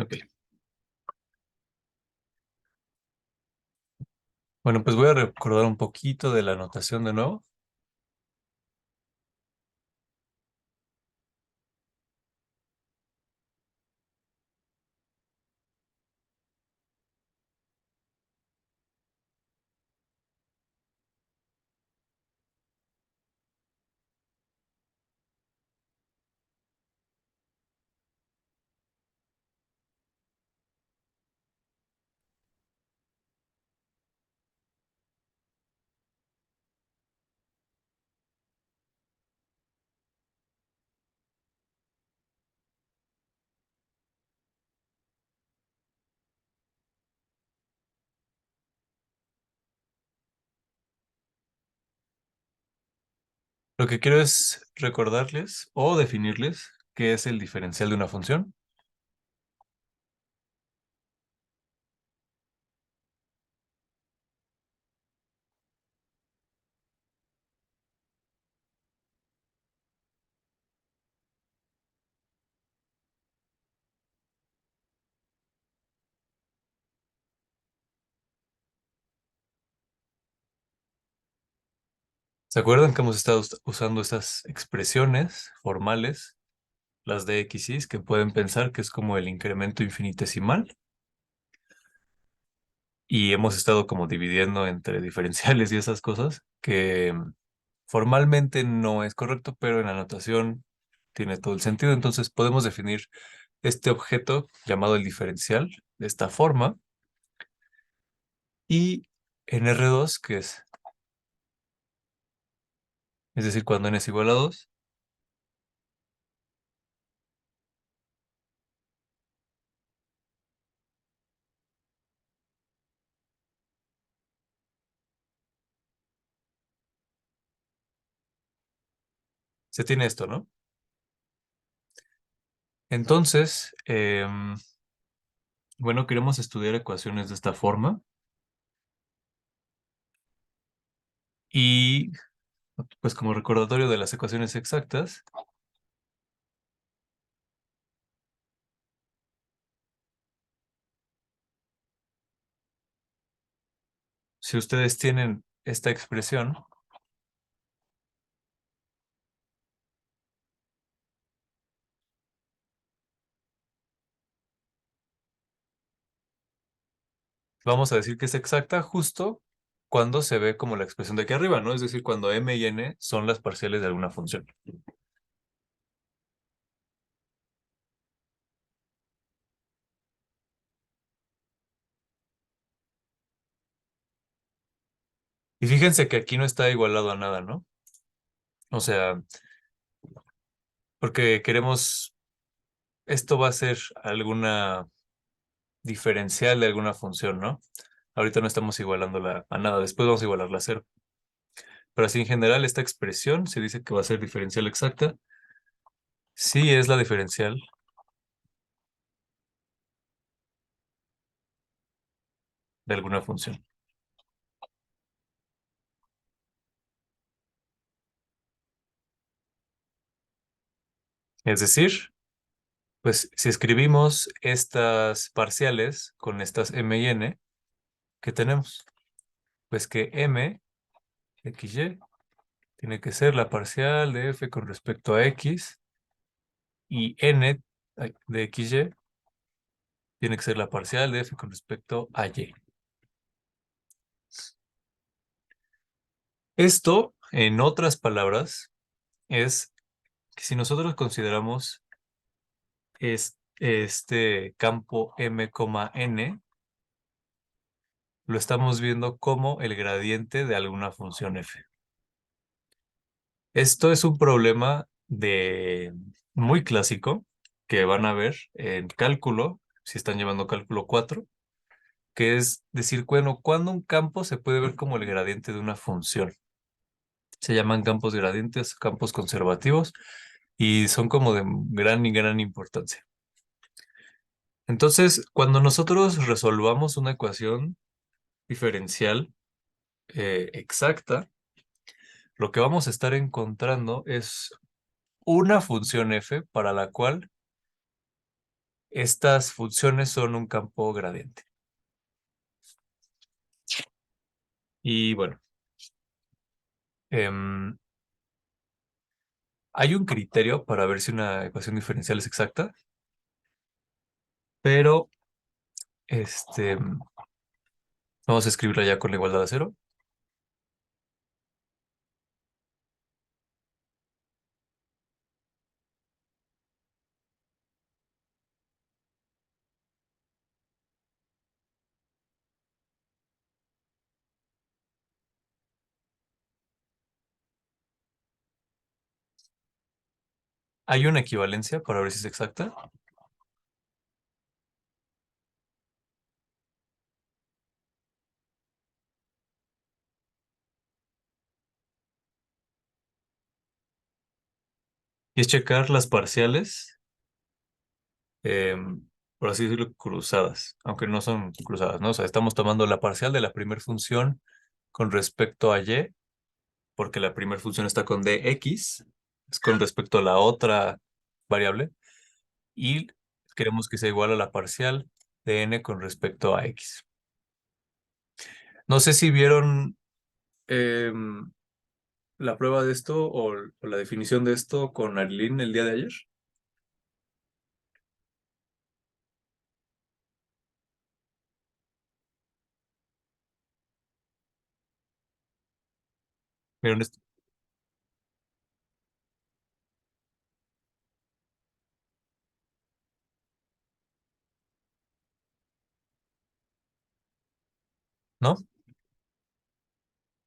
Ok. Bueno, pues voy a recordar un poquito de la notación de nuevo. Lo que quiero es recordarles o definirles qué es el diferencial de una función. ¿Se acuerdan que hemos estado usando estas expresiones formales, las de x y, que pueden pensar que es como el incremento infinitesimal? Y hemos estado como dividiendo entre diferenciales y esas cosas, que formalmente no es correcto, pero en la notación tiene todo el sentido. Entonces podemos definir este objeto llamado el diferencial de esta forma y en R2, que es decir, cuando n es igual a 2, se tiene esto, ¿no? Entonces, bueno, queremos estudiar ecuaciones de esta forma y pues como recordatorio de las ecuaciones exactas, si ustedes tienen esta expresión, vamos a decir que es exacta justo cuando se ve como la expresión de aquí arriba, ¿no? Es decir, cuando m y n son las parciales de alguna función. Y fíjense que aquí no está igualado a nada, ¿no? O sea, porque queremos, esto va a ser alguna diferencial de alguna función, ¿no? Ahorita no estamos igualándola a nada, después vamos a igualarla a cero. Pero así en general esta expresión se dice que va a ser diferencial exacta. Sí es la diferencial de alguna función. Es decir, pues si escribimos estas parciales con estas m y n, ¿qué tenemos? Pues que m, xy, tiene que ser la parcial de f con respecto a x y n de xy tiene que ser la parcial de f con respecto a y. Esto, en otras palabras, es que si nosotros consideramos este campo m, n, lo estamos viendo como el gradiente de alguna función f. Esto es un problema muy clásico que van a ver en cálculo, si están llevando cálculo 4, que es decir, bueno, cuando un campo se puede ver como el gradiente de una función. Se llaman campos gradientes, campos conservativos, y son como de gran y gran importancia. Entonces, cuando nosotros resolvamos una ecuación diferencial exacta, lo que vamos a estar encontrando es una función f para la cual Estas funciones son un campo gradiente. Y bueno, em, hay un criterio para ver si una ecuación diferencial es exacta, pero este, vamos a escribirla ya con la igualdad a cero. Hay una equivalencia para ver si es exacta. Y es checar las parciales, por así decirlo, cruzadas, aunque no son cruzadas, ¿no? O sea, estamos tomando la parcial de la primera función con respecto a y, porque la primera función está con dx, es con respecto a la otra variable, y queremos que sea igual a la parcial de n con respecto a x. No sé si vieron em, la prueba de esto o la definición de esto con Arlene el día de ayer. ¿Vieron esto? ¿No?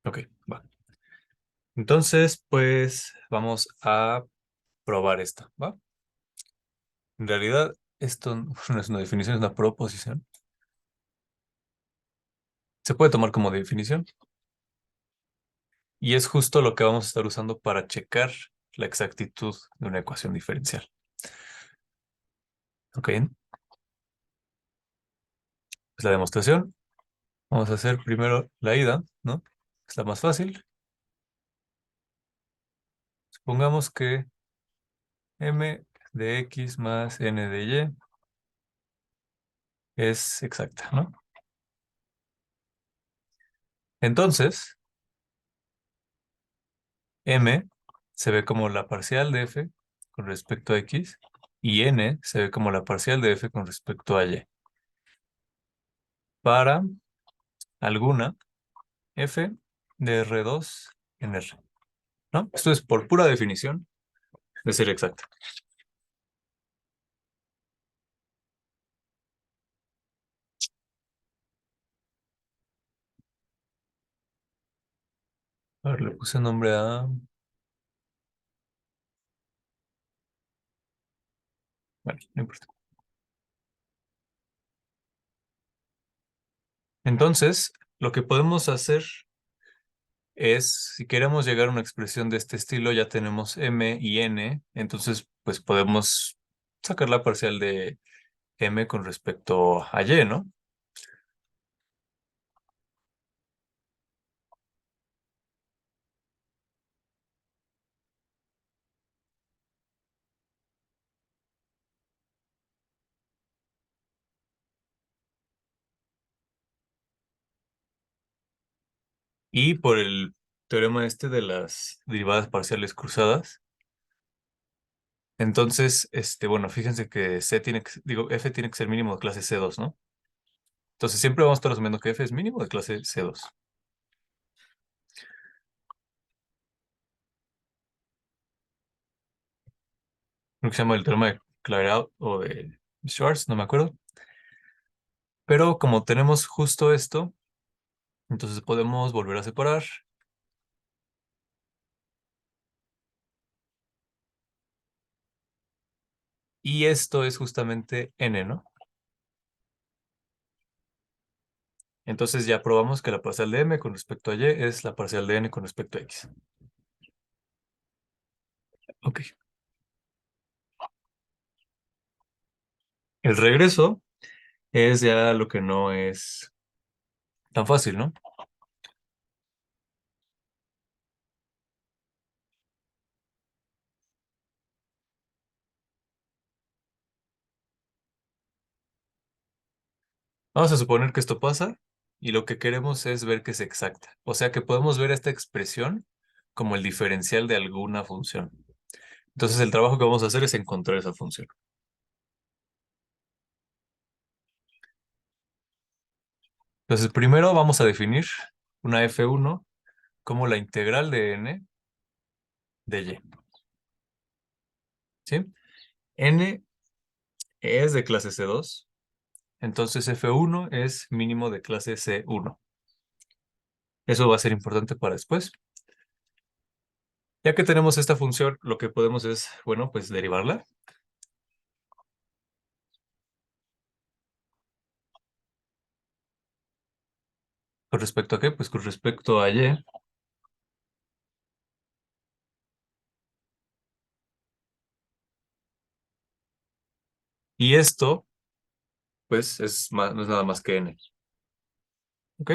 Ok, va. Entonces, pues vamos a probar esta, ¿va? En realidad, esto no es una definición, es una proposición. Se puede tomar como definición y es justo lo que vamos a estar usando para checar la exactitud de una ecuación diferencial. Ok, es la demostración. Vamos a hacer primero la ida, ¿no? Es la más fácil. Supongamos que m de x más n de y es exacta, ¿no? Entonces, m se ve como la parcial de f con respecto a x y n se ve como la parcial de f con respecto a y. Para alguna f de R2 en R, ¿no? Esto es por pura definición de ser exacta. A ver, le puse nombre a... Bueno, no importa. Entonces, lo que podemos hacer es, si queremos llegar a una expresión de este estilo, ya tenemos m y n, entonces pues podemos sacar la parcial de m con respecto a y, ¿no? Y por el teorema este de las derivadas parciales cruzadas, entonces, bueno, fíjense que f tiene que ser mínimo de clase C2, ¿no? Entonces siempre vamos a estar asumiendo que f es mínimo de clase C2. Creo que se llama el teorema de Clairaut o de Schwarz, no me acuerdo. Pero como tenemos justo esto, entonces podemos volver a separar. Y esto es justamente n, ¿no? Entonces ya probamos que la parcial de m con respecto a y es la parcial de n con respecto a x. Ok. El regreso es ya lo que no es tan fácil, ¿no? Vamos a suponer que esto pasa y lo que queremos es ver que es exacta. O sea que podemos ver esta expresión como el diferencial de alguna función. Entonces el trabajo que vamos a hacer es encontrar esa función. Entonces primero vamos a definir una f1 como la integral de n de y. ¿Sí? N es de clase C2, entonces f1 es mínimo de clase C1. Eso va a ser importante para después. Ya que tenemos esta función, lo que podemos es, bueno, pues derivarla. ¿Con respecto a qué? Pues con respecto a y. Y esto, pues, no es nada más que n. ¿Ok?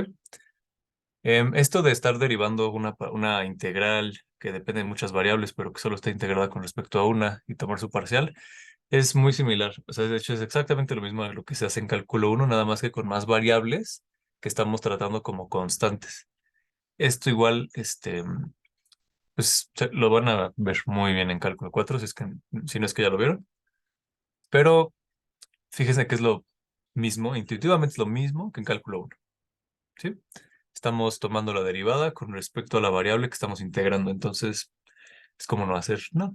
Esto de estar derivando una integral que depende de muchas variables, pero que solo está integrada con respecto a una y tomar su parcial, es muy similar. O sea, de hecho, es exactamente lo mismo a lo que se hace en cálculo uno, nada más que con más variables que estamos tratando como constantes. Esto igual, pues lo van a ver muy bien en cálculo 4 si no es que ya lo vieron. Pero fíjense que es lo mismo, intuitivamente es lo mismo que en cálculo uno. ¿Sí? Estamos tomando la derivada con respecto a la variable que estamos integrando. Entonces, es como no hacer nada.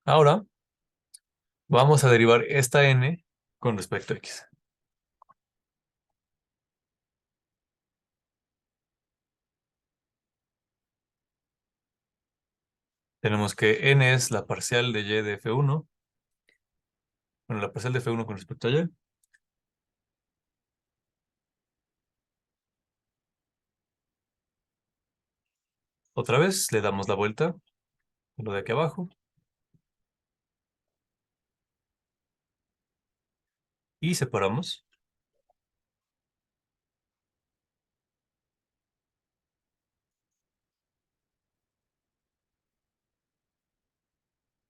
Ahora, vamos a derivar esta n con respecto a x. Tenemos que n es la parcial de y de f1. Bueno, la parcial de f1 con respecto a y. Otra vez le damos la vuelta a lo de aquí abajo y separamos.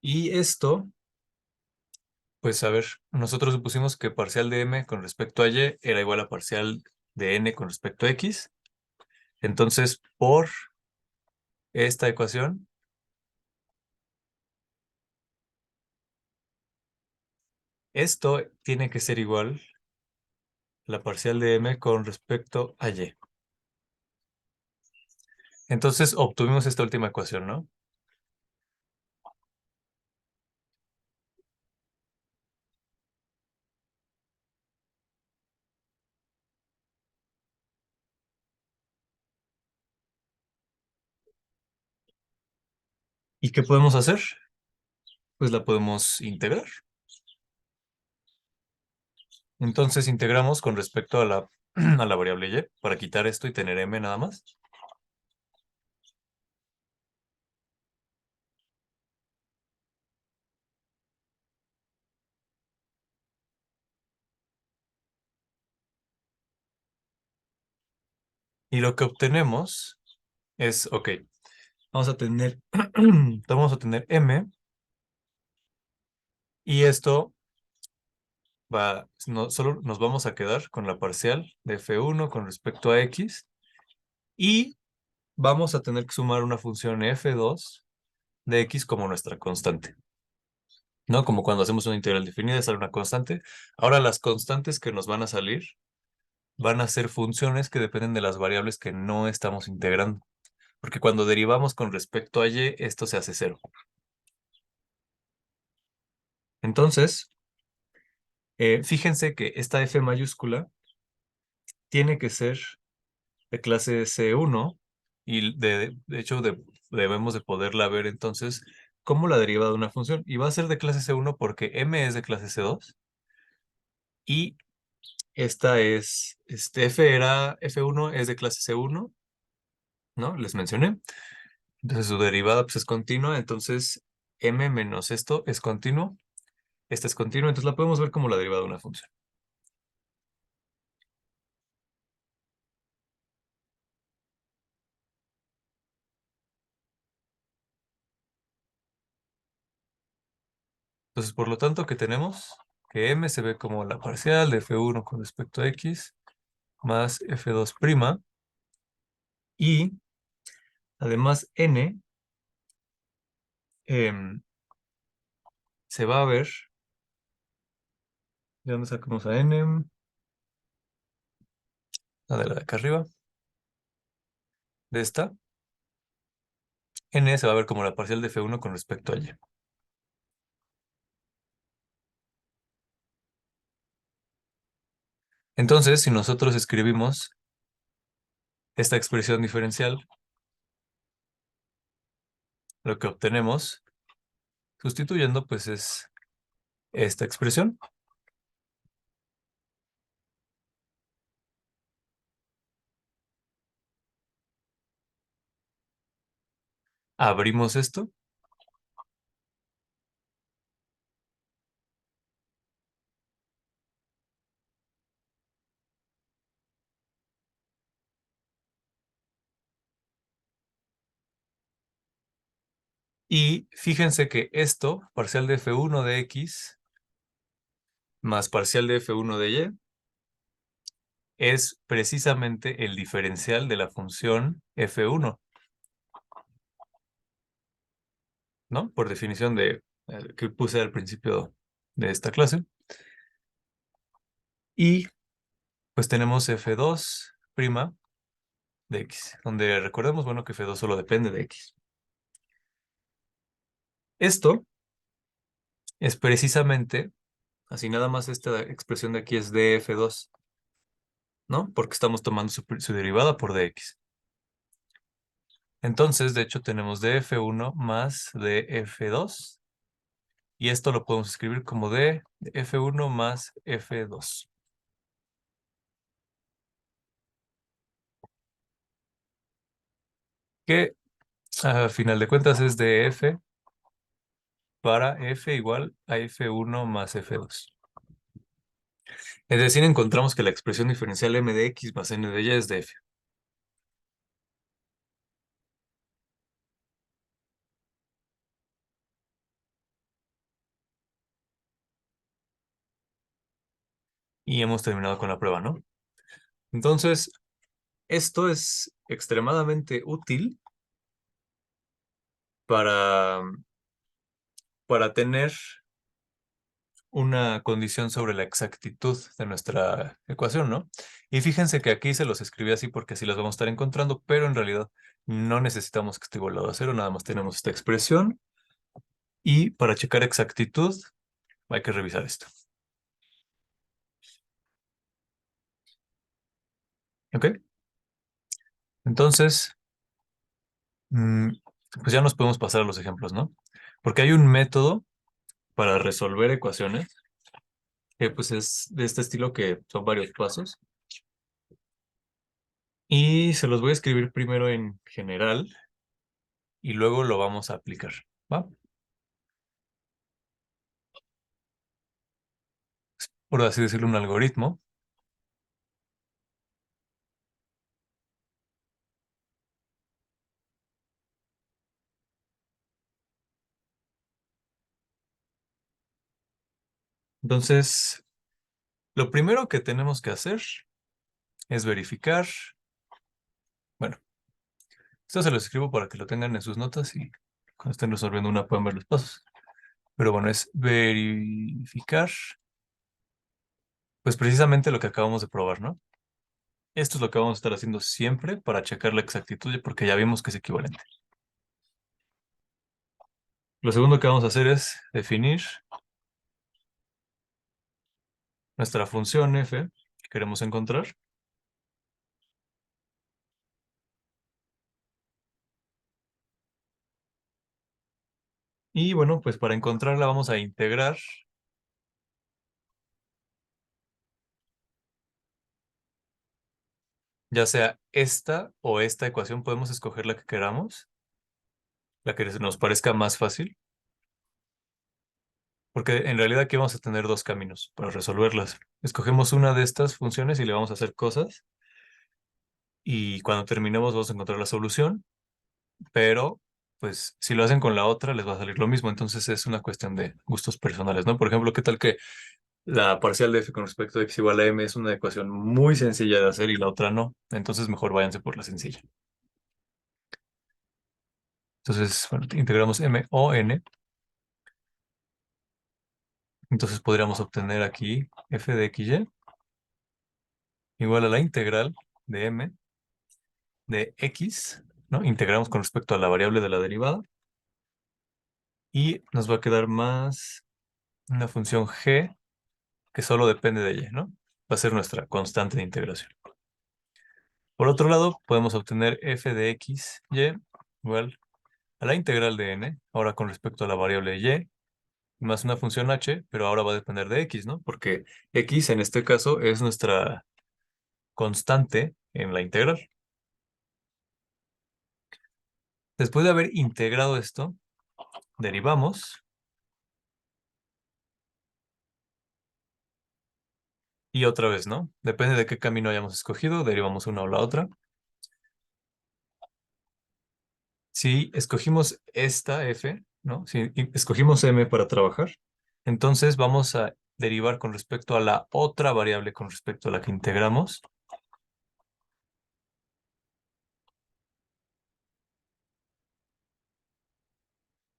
Y esto, pues a ver, nosotros supusimos que parcial de m con respecto a y era igual a parcial de n con respecto a x. Entonces, por esta ecuación, esto tiene que ser igual a la parcial de m con respecto a y. Entonces, obtuvimos esta última ecuación, ¿no? ¿Y qué podemos hacer? Pues la podemos integrar. Entonces, integramos con respecto a a la variable y para quitar esto y tener m nada más. Y lo que obtenemos es, ok, vamos a tener, vamos a tener m y esto va, no, solo nos vamos a quedar con la parcial de f1 con respecto a x y vamos a tener que sumar una función f2 de x como nuestra constante, ¿no? Como cuando hacemos una integral definida, sale una constante. Ahora las constantes que nos van a salir van a ser funciones que dependen de las variables que no estamos integrando, porque cuando derivamos con respecto a y, esto se hace cero. Entonces, fíjense que esta f mayúscula tiene que ser de clase C1 y de hecho debemos de poderla ver entonces como la derivada de una función. Y va a ser de clase C1 porque m es de clase C2 y esta es, F1 es de clase C1, ¿no? Les mencioné. Entonces su derivada pues, es continua, entonces m menos esto es continuo, esta es continua, entonces la podemos ver como la derivada de una función. Entonces, por lo tanto, ¿qué tenemos? que M se ve como la parcial de F1 con respecto a X más F2', y además N em, se va a ver, ¿de dónde sacamos a N? La de acá arriba, de esta. N se va a ver como la parcial de F1 con respecto a Y. Entonces, si nosotros escribimos esta expresión diferencial, lo que obtenemos, sustituyendo, pues es esta expresión. Abrimos esto y fíjense que esto, parcial de F1 de X más parcial de F1 de Y, es precisamente el diferencial de la función F1, ¿no? Por definición que puse al principio de esta clase. Y pues tenemos F2' de X, donde recordemos, bueno, que F2 solo depende de X. Esto es precisamente, así nada más esta expresión de aquí es df2, ¿no? Porque estamos tomando su derivada por dx. Entonces, de hecho, tenemos df1 más df2, y esto lo podemos escribir como df1 más f2. Que a final de cuentas es de f para f igual a f1 más f2. Es decir, encontramos que la expresión diferencial m de x más n de y es de f. Y hemos terminado con la prueba, ¿no? Entonces, esto es extremadamente útil para, para tener una condición sobre la exactitud de nuestra ecuación, ¿no? Y fíjense que aquí se los escribí así porque así las vamos a estar encontrando, pero en realidad no necesitamos que esté igualado a cero, nada más tenemos esta expresión, y para checar exactitud hay que revisar esto. ¿Ok? Entonces, mm, pues ya nos podemos pasar a los ejemplos, ¿no? Porque hay un método para resolver ecuaciones que pues es de este estilo, que son varios pasos. Y se los voy a escribir primero en general y luego lo vamos a aplicar, ¿va? Por así decirlo, un algoritmo. Entonces, lo primero que tenemos que hacer es verificar. Bueno, esto se lo escribo para que lo tengan en sus notas y cuando estén resolviendo una puedan ver los pasos. Pero bueno, es verificar, pues precisamente lo que acabamos de probar, ¿no? Esto es lo que vamos a estar haciendo siempre para checar la exactitud, porque ya vimos que es equivalente. Lo segundo que vamos a hacer es definir nuestra función f que queremos encontrar. Y bueno, pues para encontrarla vamos a integrar ya sea esta o esta ecuación, podemos escoger la que queramos, la que nos parezca más fácil, porque en realidad aquí vamos a tener dos caminos para resolverlas. Escogemos una de estas funciones y le vamos a hacer cosas, y cuando terminemos vamos a encontrar la solución, pero pues si lo hacen con la otra les va a salir lo mismo, entonces es una cuestión de gustos personales, ¿no? Por ejemplo, ¿qué tal que La parcial de f con respecto a x igual a m es una ecuación muy sencilla de hacer y la otra no. Entonces mejor váyanse por la sencilla. Entonces, bueno, integramos m o n. Entonces podríamos obtener aquí f de xy igual a la integral de m de x, ¿no? Integramos con respecto a la variable de la derivada y nos va a quedar más una función g que solo depende de y, ¿no? Va a ser nuestra constante de integración. Por otro lado, podemos obtener f de x, y igual a la integral de n, ahora con respecto a la variable y, más una función h, pero ahora va a depender de x, ¿no? Porque x en este caso es nuestra constante en la integral. Después de haber integrado esto, derivamos y otra vez, ¿no? Depende de qué camino hayamos escogido, derivamos una o la otra. Si escogimos esta f, ¿no? Si escogimos m para trabajar, entonces vamos a derivar con respecto a la otra variable con respecto a la que integramos.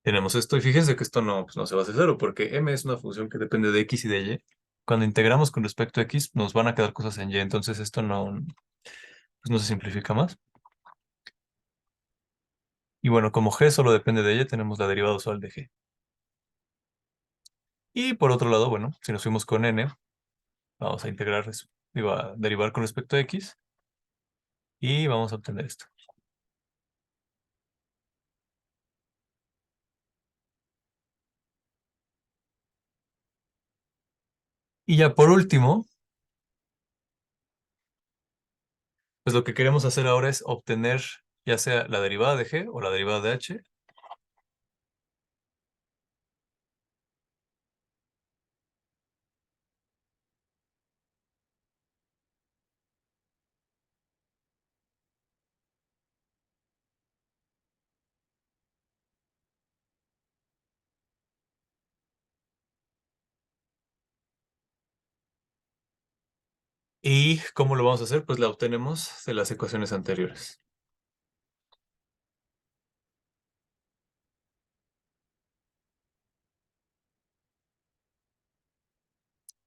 Tenemos esto y fíjense que esto no, pues no se va a hacer cero porque m es una función que depende de x y de y. Cuando integramos con respecto a x nos van a quedar cosas en y, entonces esto no, pues no se simplifica más. Y bueno, como g solo depende de y, tenemos la derivada usual de g. Y por otro lado, bueno, si nos fuimos con n, vamos a integrar eso. Digo, a derivar con respecto a x y vamos a obtener esto. Y ya por último, pues lo que queremos hacer ahora es obtener ya sea la derivada de g o la derivada de h. ¿Y cómo lo vamos a hacer? Pues la obtenemos de las ecuaciones anteriores.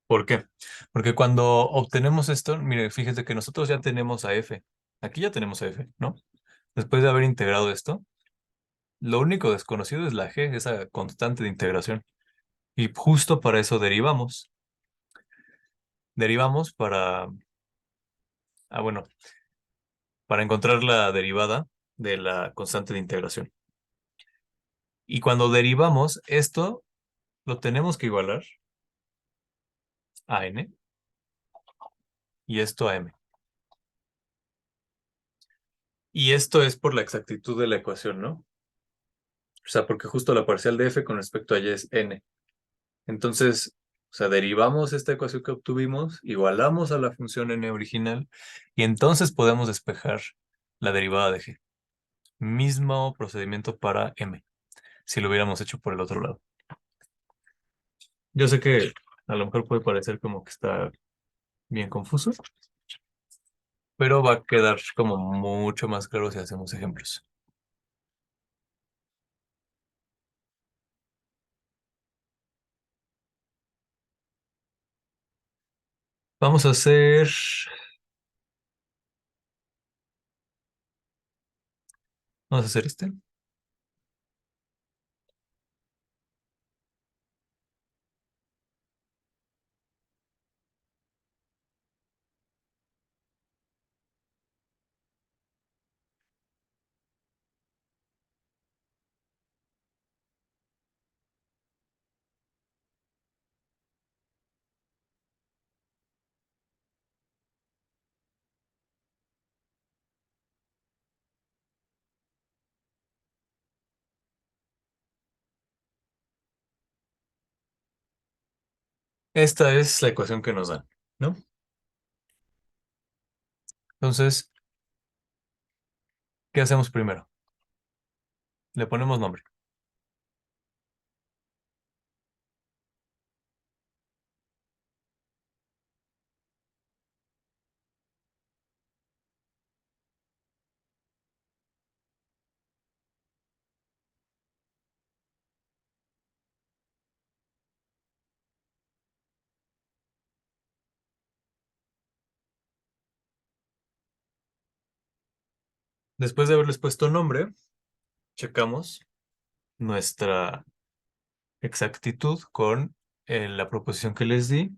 ¿Por qué? Porque cuando obtenemos esto, mire, fíjese que nosotros ya tenemos a f. Aquí ya tenemos a f, ¿no? Después de haber integrado esto, lo único desconocido es la g, esa constante de integración. Y justo para eso derivamos. Derivamos bueno, para encontrar la derivada de la constante de integración. Y cuando derivamos, esto lo tenemos que igualar a n y esto a m. Y esto es por la exactitud de la ecuación, ¿no? O sea, porque justo la parcial de f con respecto a y es n. Entonces, o sea, derivamos esta ecuación que obtuvimos, igualamos a la función n original y entonces podemos despejar la derivada de g. Mismo procedimiento para m, si lo hubiéramos hecho por el otro lado. Yo sé que a lo mejor puede parecer como que está bien confuso, pero va a quedar como mucho más claro si hacemos ejemplos. Vamos a hacer, vamos a hacer este. Esta es la ecuación que nos dan, ¿no? Entonces, ¿qué hacemos primero? Le ponemos nombre. Después de haberles puesto nombre, checamos nuestra exactitud con la proposición que les di.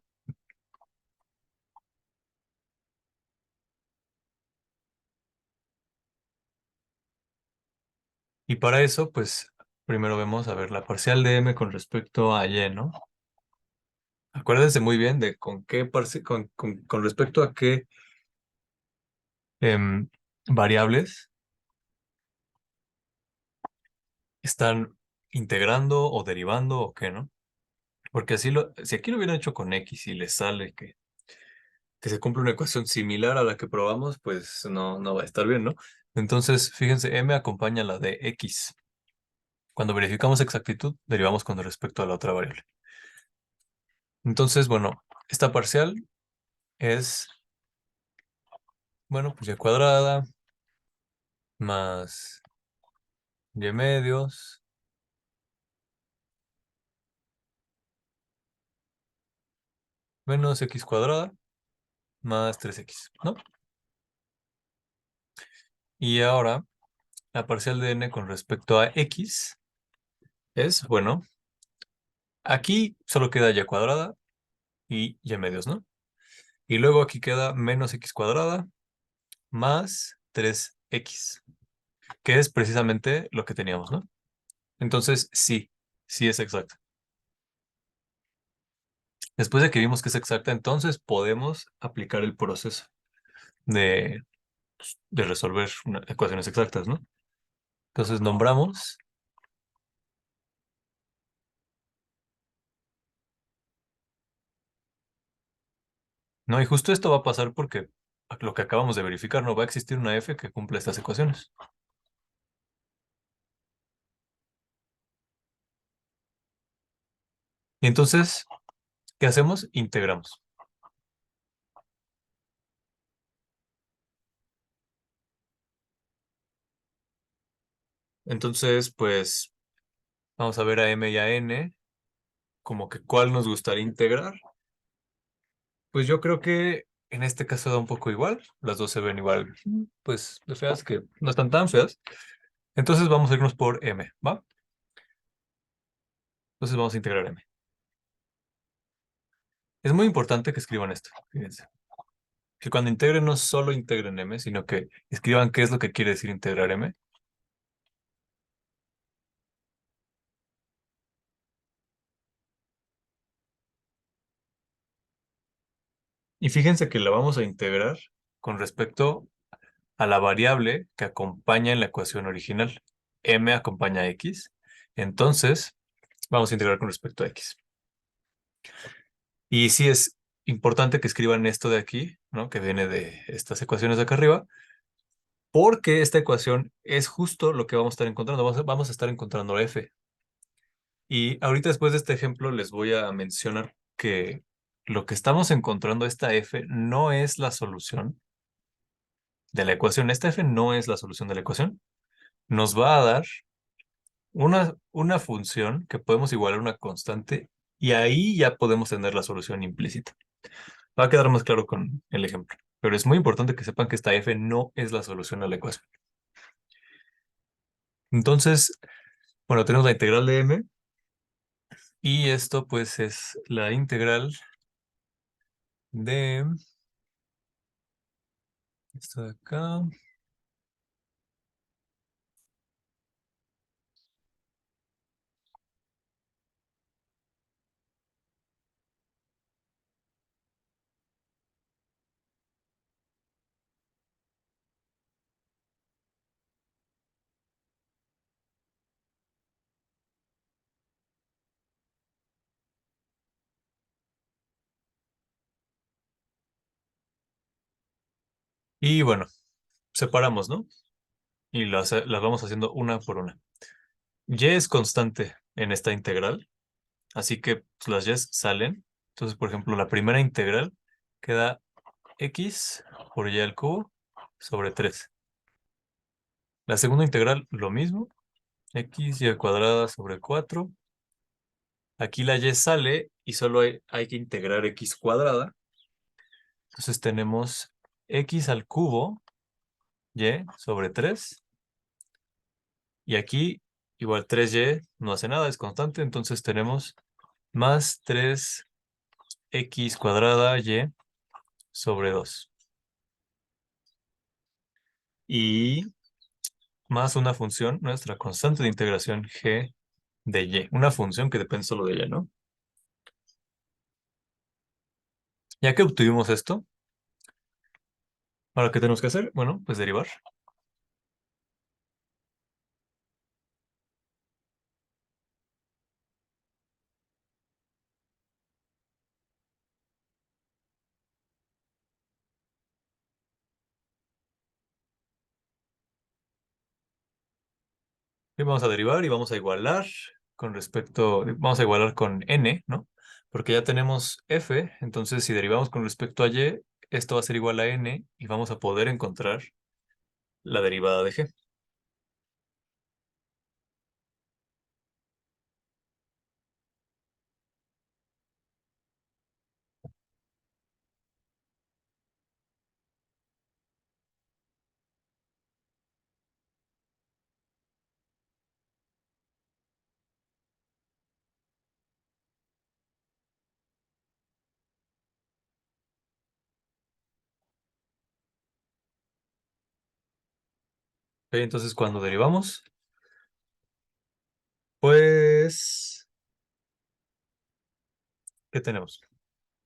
Y para eso, pues, primero vemos a ver la parcial de m con respecto a y, ¿no? Acuérdense muy bien de con qué con respecto a qué em, variables están integrando o derivando o qué, ¿no? Porque si aquí lo hubieran hecho con x y les sale que se cumple una ecuación similar a la que probamos, pues no va a estar bien, ¿no? Entonces, fíjense, m acompaña la de x. Cuando verificamos exactitud, derivamos con respecto a la otra variable. Entonces, bueno, esta parcial es, bueno, pues y cuadrada más y medios menos x cuadrada más 3x, ¿no? Y ahora, la parcial de n con respecto a x es, bueno, aquí solo queda y cuadrada y medios, ¿no? Y luego aquí queda menos x cuadrada más 3x, que es precisamente lo que teníamos, ¿no? Entonces, sí es exacta. Después de que vimos que es exacta, entonces podemos aplicar el proceso de, de resolver ecuaciones exactas, ¿no? Entonces nombramos, ¿no? Y justo esto va a pasar porque lo que acabamos de verificar, no va a existir una f que cumpla estas ecuaciones. Y entonces, ¿qué hacemos? Integramos. Entonces, pues, vamos a ver a m y a n, como que cuál nos gustaría integrar. Pues yo creo que en este caso da un poco igual. Las dos se ven igual, pues, de feas que no están tan feas. Entonces vamos a irnos por m, ¿va? Entonces vamos a integrar m. Es muy importante que escriban esto, fíjense. Que cuando integren no solo integren m, sino que escriban qué es lo que quiere decir integrar m. Y fíjense que la vamos a integrar con respecto a la variable que acompaña en la ecuación original. M acompaña a x. Entonces, vamos a integrar con respecto a x. Y sí es importante que escriban esto de aquí, ¿no? Que viene de estas ecuaciones de acá arriba, porque esta ecuación es justo lo que vamos a estar encontrando. Vamos a estar encontrando f. Y ahorita después de este ejemplo les voy a mencionar que lo que estamos encontrando, esta f, no es la solución de la ecuación. Esta f no es la solución de la ecuación. Nos va a dar una función que podemos igualar a una constante y ahí ya podemos tener la solución implícita. Va a quedar más claro con el ejemplo. Pero es muy importante que sepan que esta f no es la solución a la ecuación. Entonces, bueno, tenemos la integral de m y esto pues es la integral de esto de acá. Y bueno, separamos, ¿no? Y las vamos haciendo una por una. Y es constante en esta integral, así que pues, las y salen. Entonces, por ejemplo, la primera integral queda x por y al cubo sobre 3. La segunda integral, lo mismo, x y al cuadrada sobre 4. Aquí la y sale y solo hay que integrar x cuadrada. Entonces tenemos x al cubo y sobre 3. Y aquí, igual 3y no hace nada, es constante. Entonces tenemos más 3x cuadrada y sobre 2. Y más una función, nuestra constante de integración g de y. Una función que depende solo de y, ¿no? Ya que obtuvimos esto, ¿ahora qué tenemos que hacer? Bueno, pues derivar. Y vamos a derivar y vamos a igualar con respecto, vamos a igualar con n, ¿no? Porque ya tenemos f, entonces si derivamos con respecto a y, esto va a ser igual a n y vamos a poder encontrar la derivada de g. Ok, entonces cuando derivamos, pues, ¿qué tenemos?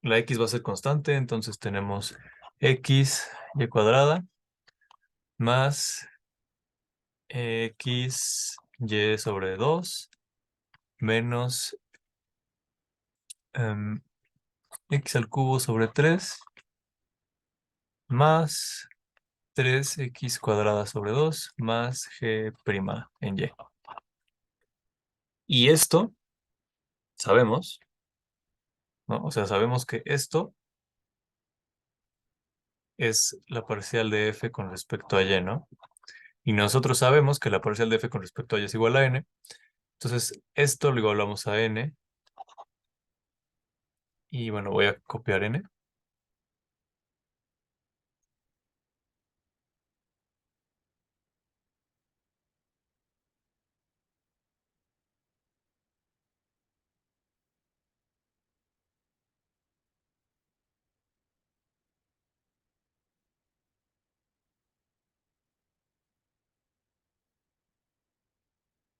La x va a ser constante, entonces tenemos x y cuadrada más x y sobre 2 menos x al cubo sobre 3 más 3x cuadrada sobre 2 más g' en y. Y esto sabemos, ¿no? O sea, sabemos que esto es la parcial de f con respecto a y, ¿no? Y nosotros sabemos que la parcial de f con respecto a y es igual a n. Entonces, esto lo igualamos a n. Y bueno, voy a copiar n.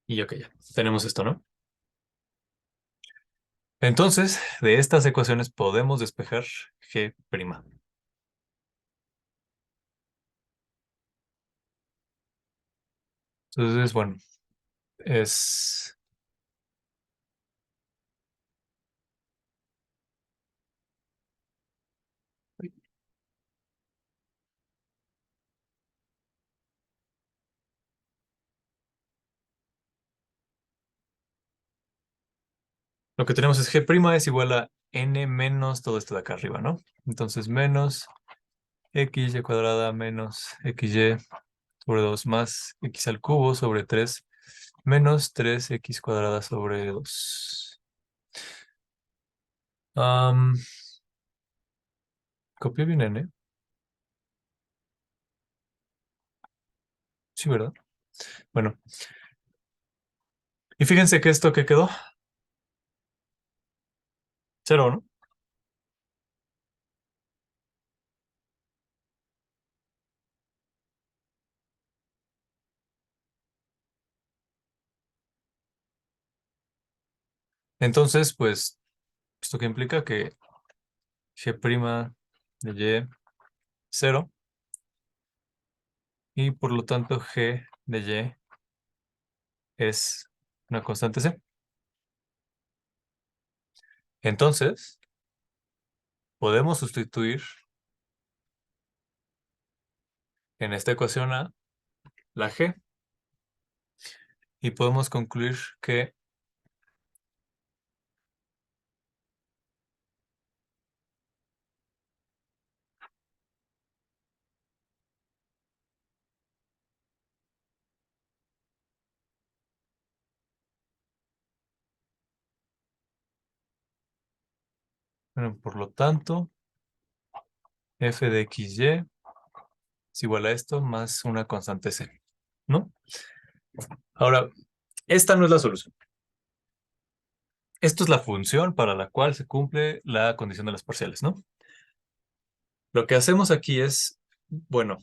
Y ok, ya. Tenemos esto, ¿no? Entonces, de estas ecuaciones podemos despejar g'. Entonces, bueno, es... Lo que tenemos es g' es igual a n menos todo esto de acá arriba, ¿no? Entonces, menos xy cuadrada menos xy sobre 2 más x al cubo sobre 3 menos 3x cuadrada sobre 2. Am, ¿Copié bien n? Sí, ¿verdad? Bueno, y fíjense que esto que quedó, cero, ¿no? Entonces, pues, ¿esto qué implica? Que g' de y, cero, y por lo tanto g de y es una constante c. Entonces, podemos sustituir en esta ecuación a la g y podemos concluir que, bueno, por lo tanto, f de xy es igual a esto más una constante c, ¿no? Ahora, esta no es la solución. Esto es la función para la cual se cumple la condición de las parciales, ¿no? Lo que hacemos aquí es, bueno,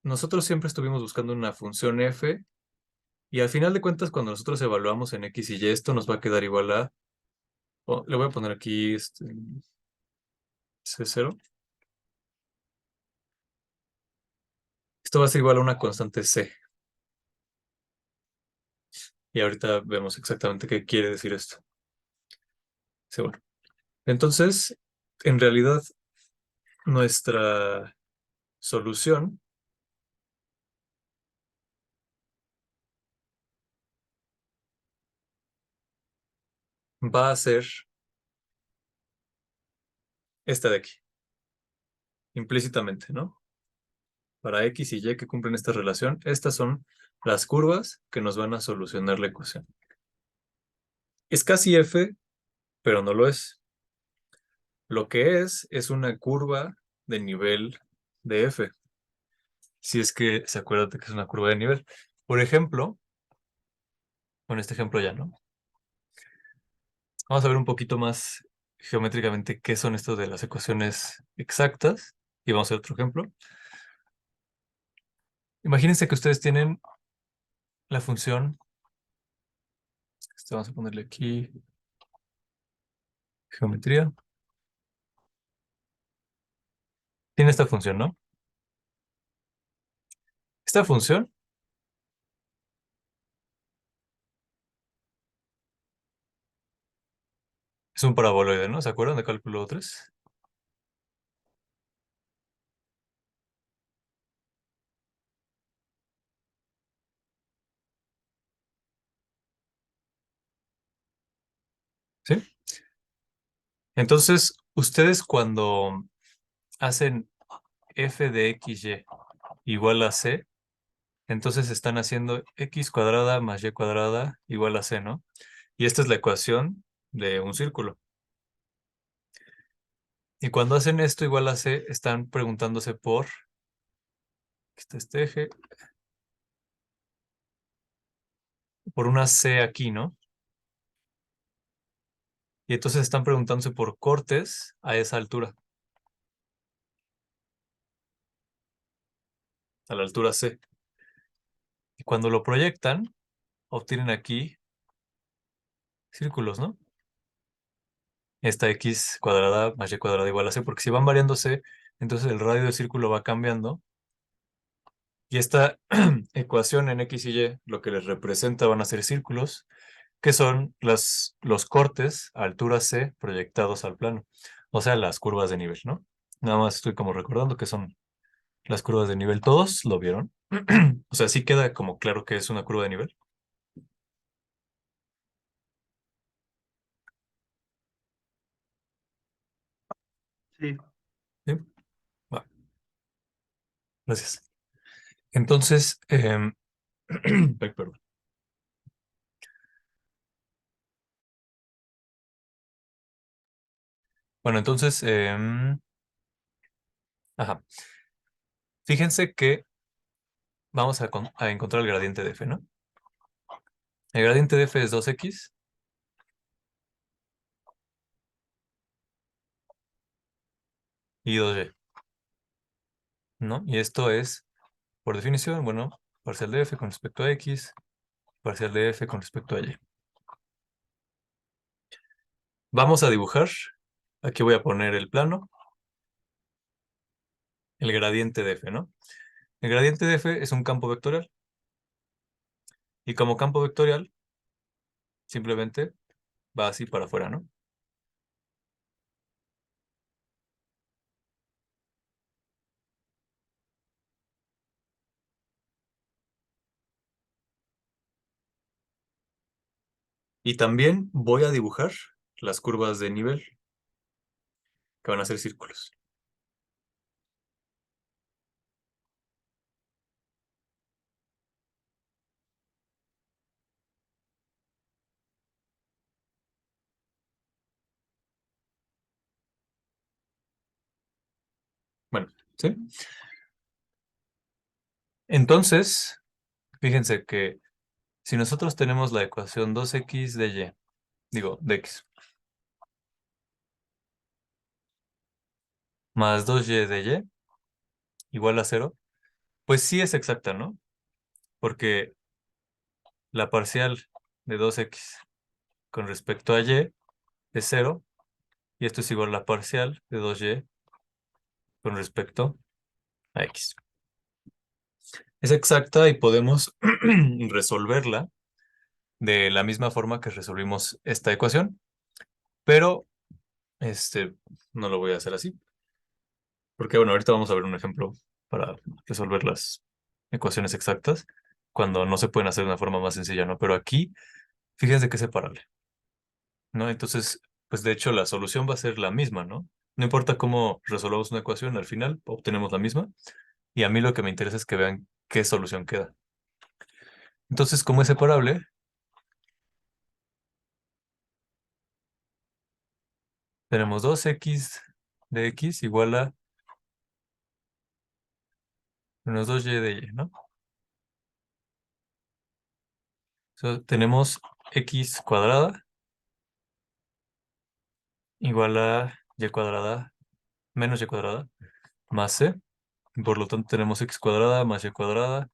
nosotros siempre estuvimos buscando una función f y al final de cuentas cuando nosotros evaluamos en x y y esto nos va a quedar igual a, le voy a poner aquí c0. Esto va a ser igual a una constante c. Y ahorita vemos exactamente qué quiere decir esto. Sí, bueno. Entonces, en realidad, nuestra solución va a ser esta de aquí, implícitamente, ¿no? Para x y y que cumplen esta relación, estas son las curvas que nos van a solucionar la ecuación. Es casi f, pero no lo es. Lo que es una curva de nivel de f. Si es que se acuerdan de que es una curva de nivel. Por ejemplo, con este ejemplo ya, ¿no? Vamos a ver un poquito más geométricamente qué son estos de las ecuaciones exactas. Y vamos a ver otro ejemplo. Imagínense que ustedes tienen la función, vamos a ponerle aquí geometría. Tiene esta función, ¿no? Esta función es un paraboloide, ¿no? ¿Se acuerdan de cálculo 3? ¿Sí? Entonces, ustedes cuando hacen f de xy igual a c, entonces están haciendo x cuadrada más y cuadrada igual a c, ¿no? Y esta es la ecuación de un círculo. Y cuando hacen esto igual a c, están preguntándose por, aquí está este eje, por una c aquí, ¿no? Y entonces están preguntándose por cortes a esa altura, a la altura c. Y cuando lo proyectan, obtienen aquí círculos, ¿no? Esta x cuadrada más y cuadrada igual a c, porque si van variando c, entonces el radio del círculo va cambiando. Y esta ecuación en x y y lo que les representa van a ser círculos, que son los cortes a altura c proyectados al plano. O sea, las curvas de nivel, ¿no? Nada más estoy como recordando que son las curvas de nivel. ¿Todos lo vieron? O sea, sí queda como claro que es una curva de nivel. Sí. ¿Sí? Va, gracias. Entonces, ay, perdón. Bueno, entonces, ajá. Fíjense que vamos a encontrar el gradiente de f, ¿no? El gradiente de f es 2x y 2y, ¿no? Y esto es, por definición, bueno, parcial de f con respecto a x, parcial de f con respecto a y. Vamos a dibujar, aquí voy a poner el plano, el gradiente de f, ¿no? El gradiente de f es un campo vectorial, y como campo vectorial, simplemente va así para afuera, ¿no? Y también voy a dibujar las curvas de nivel, que van a ser círculos. Bueno, ¿sí? Entonces, fíjense que si nosotros tenemos la ecuación 2x de y, digo, de x, más 2y de y igual a 0, pues sí es exacta, ¿no? Porque la parcial de 2x con respecto a y es 0, y esto es igual a la parcial de 2y con respecto a x. Es exacta y podemos resolverla de la misma forma que resolvimos esta ecuación, pero no lo voy a hacer así, porque bueno, ahorita vamos a ver un ejemplo para resolver las ecuaciones exactas cuando no se pueden hacer de una forma más sencilla, ¿no? Pero aquí, fíjense que es separable, ¿no? Entonces, pues de hecho la solución va a ser la misma, ¿no? No importa cómo resolvamos una ecuación, al final obtenemos la misma, y a mí lo que me interesa es que vean qué solución queda. Entonces, como es separable, tenemos 2x de x igual a menos 2y de y, ¿no? Tenemos x cuadrada igual a y cuadrada menos y cuadrada más c. Por lo tanto, tenemos x cuadrada más y cuadrada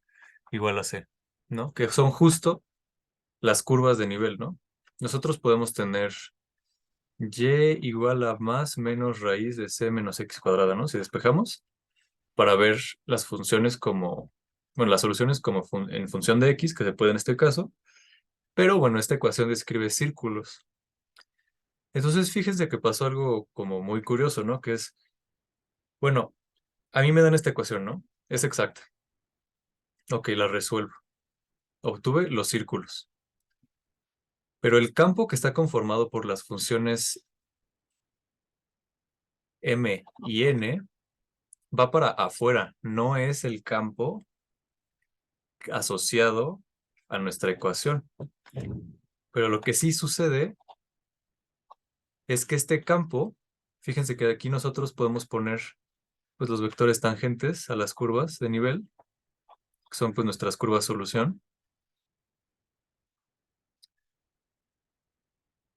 igual a c, ¿no? Que son justo las curvas de nivel, ¿no? Nosotros podemos tener y igual a más menos raíz de c menos x cuadrada, ¿no? Si despejamos, para ver las funciones como, bueno, las soluciones como en función de x, que se puede en este caso, pero bueno, esta ecuación describe círculos. Entonces, fíjense que pasó algo como muy curioso, ¿no? Que es, bueno, a mí me dan esta ecuación, ¿no? Es exacta. Ok, la resuelvo. Obtuve los círculos. Pero el campo que está conformado por las funciones m y n va para afuera, no es el campo asociado a nuestra ecuación. Pero lo que sí sucede es que este campo, fíjense que aquí nosotros podemos poner pues los vectores tangentes a las curvas de nivel, que son pues nuestras curvas solución.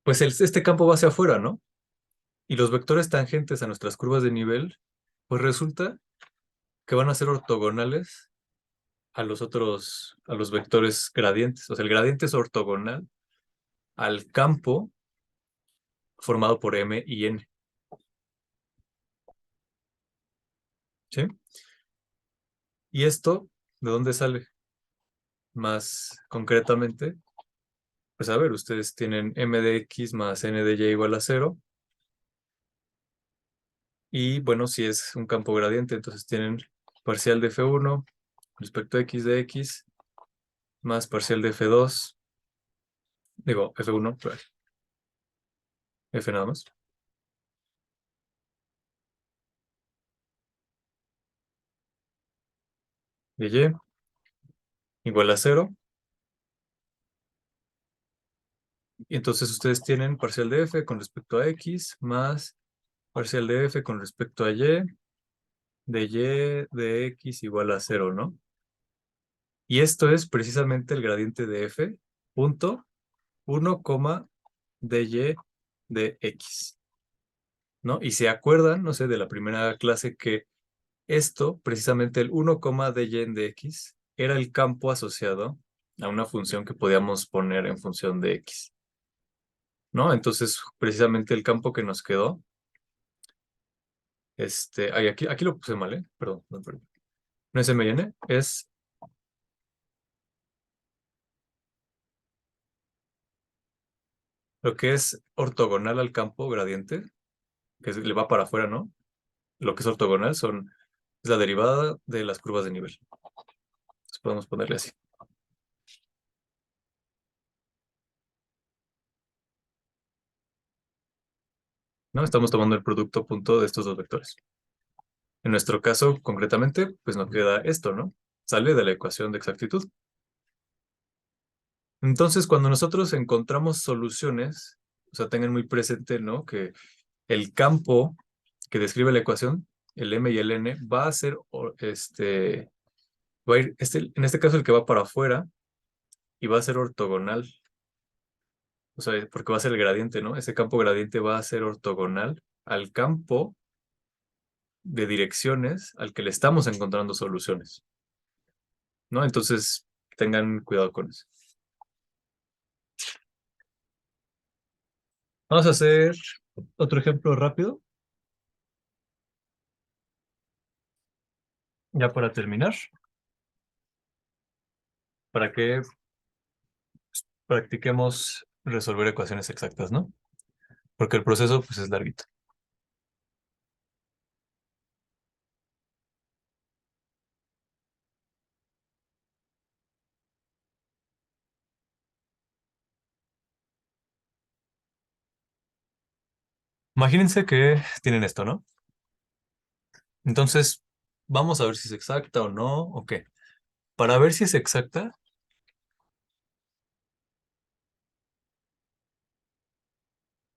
Pues este campo va hacia afuera, ¿no? Y los vectores tangentes a nuestras curvas de nivel, pues resulta que van a ser ortogonales a los vectores gradientes. O sea, el gradiente es ortogonal al campo formado por M y N. ¿Sí? ¿Y esto de dónde sale? Más concretamente, pues a ver, ustedes tienen M de X más N de Y igual a 0. Y bueno, si es un campo gradiente, entonces tienen parcial de F1 respecto a X de X más parcial de F2, digo F1, pero F nada más, de Y igual a 0. Y entonces ustedes tienen parcial de F con respecto a X más parcial de F con respecto a Y de X igual a 0, ¿no? Y esto es precisamente el gradiente de F punto 1, dy de X, ¿no? Y se acuerdan, no sé, de la primera clase que esto, precisamente el 1, dy de X, era el campo asociado a una función que podíamos poner en función de X, ¿no? Entonces, precisamente el campo que nos quedó, ay, aquí lo puse mal, ¿eh? Perdón, no, perdón. No es MN, es lo que es ortogonal al campo gradiente, que le va para afuera, ¿no? Lo que es ortogonal es la derivada de las curvas de nivel. Entonces podemos ponerle así, ¿no? Estamos tomando el producto punto de estos dos vectores. En nuestro caso, concretamente, pues nos queda esto, ¿no? Sale de la ecuación de exactitud. Entonces, cuando nosotros encontramos soluciones, o sea, tengan muy presente, ¿no? Que el campo que describe la ecuación, el M y el N, va a ser Va a ir, en este caso el que va para afuera y va a ser ortogonal. O sea, porque va a ser el gradiente, ¿no? Ese campo gradiente va a ser ortogonal al campo de direcciones al que le estamos encontrando soluciones, ¿no? Entonces, tengan cuidado con eso. Vamos a hacer otro ejemplo rápido, ya para terminar, para que practiquemos resolver ecuaciones exactas, ¿no? Porque el proceso, pues, es larguito. Imagínense que tienen esto, ¿no? Entonces, vamos a ver si es exacta o no, o qué. Para ver si es exacta,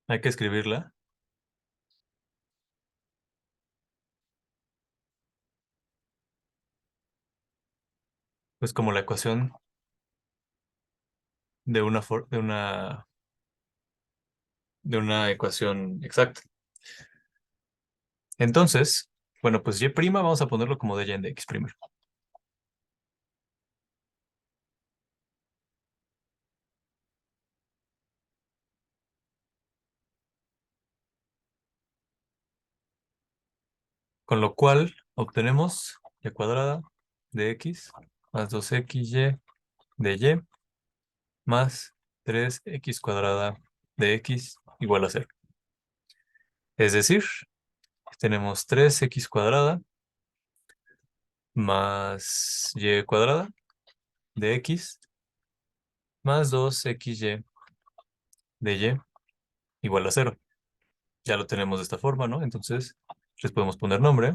hay que escribirla, pues, como la ecuación de una ecuación exacta. Entonces, bueno, pues y' vamos a ponerlo como de y en de x primero. Con lo cual obtenemos y cuadrada de x más 2xy de y más 3x cuadrada de x igual a 0. Es decir, tenemos 3x cuadrada más y cuadrada de x más 2xy de y igual a 0. Ya lo tenemos de esta forma, ¿no? Entonces les podemos poner nombre.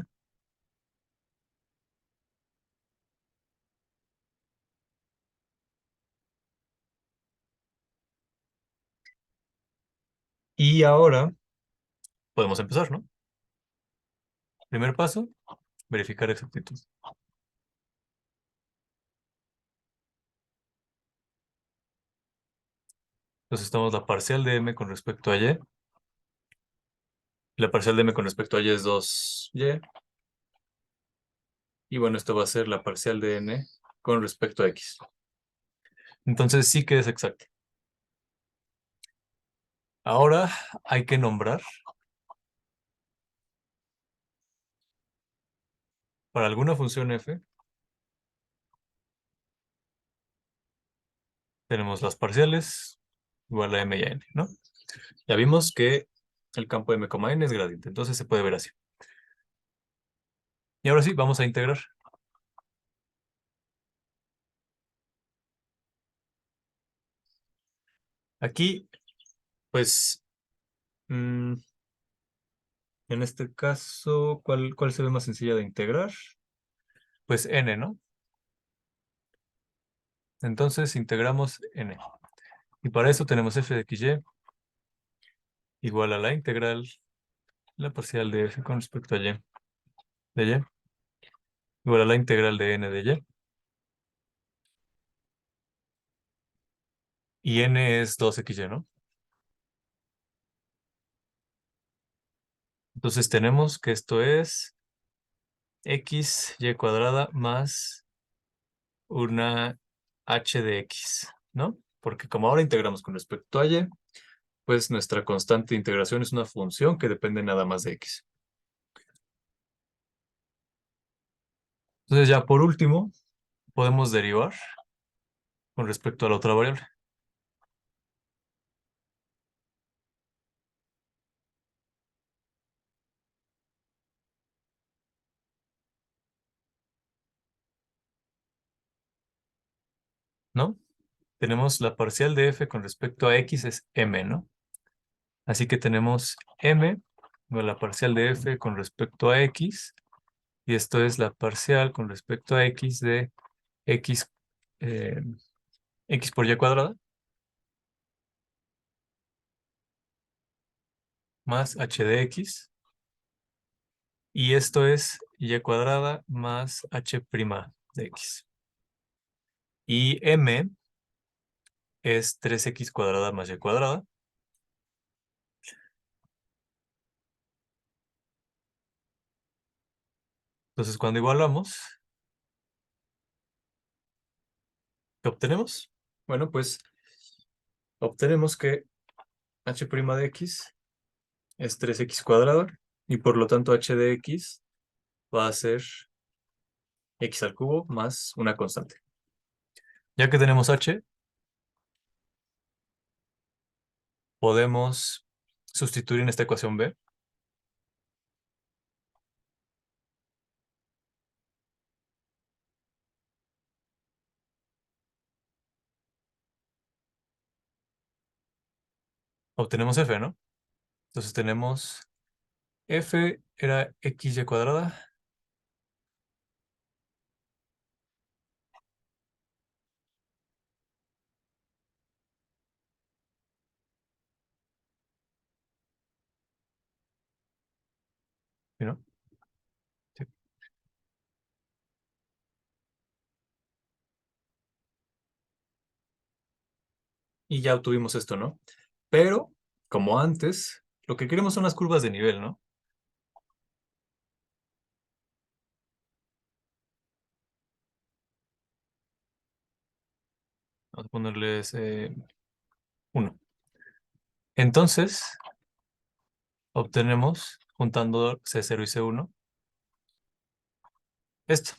Y ahora podemos empezar, ¿no? Primer paso, verificar exactitud. Entonces estamos la parcial de m con respecto a y. La parcial de m con respecto a y es 2y. Y bueno, esto va a ser la parcial de n con respecto a x. Entonces sí que es exacto. Ahora hay que nombrar para alguna función f. Tenemos las parciales igual a m y a n, ¿no? Ya vimos que el campo de m, n es gradiente, entonces se puede ver así. Y ahora sí, vamos a integrar. Aquí, pues, en este caso, ¿cuál se ve más sencilla de integrar? Pues n, ¿no? Entonces integramos n. Y para eso tenemos f de xy igual a la integral, la parcial de f con respecto a y de y, igual a la integral de n de y. Y n es 2xy, ¿no? Entonces tenemos que esto es xy cuadrada más una h de x, ¿no? Porque como ahora integramos con respecto a y, pues nuestra constante de integración es una función que depende nada más de x. Entonces ya por último, podemos derivar con respecto a la otra variable, ¿no? Tenemos la parcial de f con respecto a x es m, ¿no? Así que tenemos m, o la parcial de f con respecto a x, y esto es la parcial con respecto a x de x, eh, x por y cuadrada, más h de x, y esto es y cuadrada más h prima. de x. Y m es 3x cuadrada más y cuadrada. Entonces, cuando igualamos, ¿qué obtenemos? Bueno, pues obtenemos que h' de x es 3x cuadrada y por lo tanto h de x va a ser x al cubo más una constante. Ya que tenemos h, podemos sustituir en esta ecuación b. Obtenemos f, ¿no? Entonces tenemos f era xy cuadrada, ¿sí, no? Sí. Y ya obtuvimos esto, ¿no? Pero, como antes, lo que queremos son las curvas de nivel, ¿no? Vamos a ponerles 1. Entonces, obtenemos, juntando C0 y C1, esto.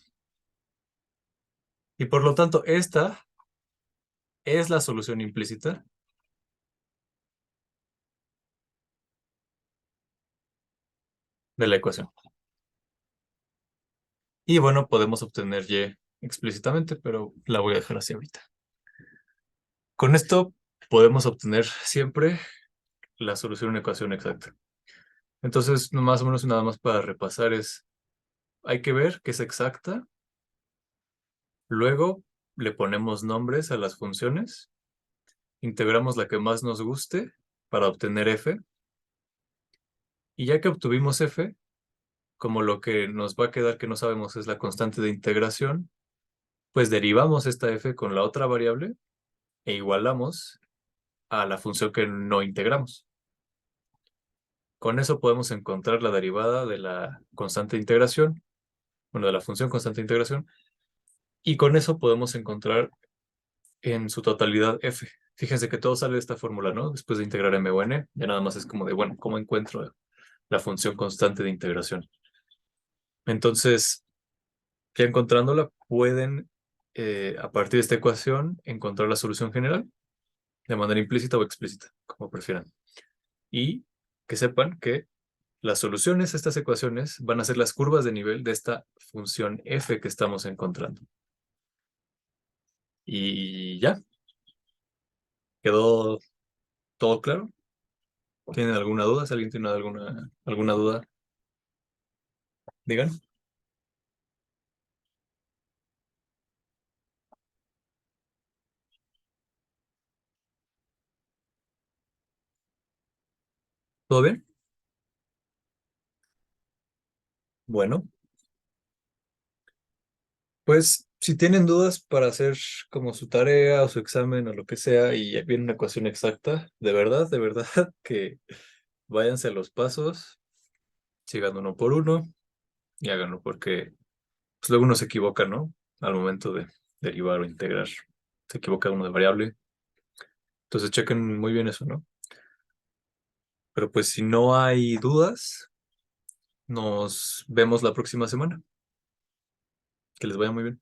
Y por lo tanto, esta es la solución implícita de la ecuación. Y bueno, podemos obtener y explícitamente, pero la voy a dejar así ahorita. Con esto podemos obtener siempre la solución a una ecuación exacta. Entonces, más o menos nada más para repasar es, hay que ver que es exacta, luego le ponemos nombres a las funciones, integramos la que más nos guste para obtener f, y ya que obtuvimos f, como lo que nos va a quedar que no sabemos es la constante de integración, pues derivamos esta f con la otra variable e igualamos a la función que no integramos. Con eso podemos encontrar la derivada de la constante de integración, bueno, de la función constante de integración, y con eso podemos encontrar en su totalidad f. Fíjense que todo sale de esta fórmula, ¿no? Después de integrar m o n, ya nada más es como de, bueno, ¿cómo encuentro la función constante de integración? Entonces, ya encontrándola, pueden, a partir de esta ecuación, encontrar la solución general de manera implícita o explícita, como prefieran. Y que sepan que las soluciones a estas ecuaciones van a ser las curvas de nivel de esta función f que estamos encontrando. Y ya, quedó todo claro. ¿Tienen alguna duda? Si alguien tiene alguna duda, digan. ¿Todo bien? Bueno, pues si tienen dudas para hacer como su tarea o su examen o lo que sea y viene una ecuación exacta, de verdad que váyanse a los pasos, sigan uno por uno y háganlo porque pues, luego uno se equivoca, ¿no? Al momento de derivar o integrar. Se equivoca uno de variable. Entonces chequen muy bien eso, ¿no? Pero pues si no hay dudas, nos vemos la próxima semana. Que les vaya muy bien.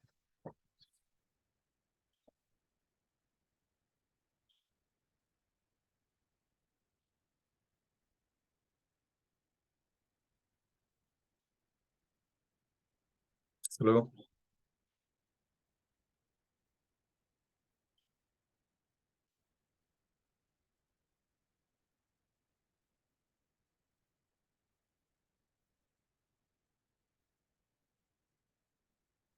Hasta luego.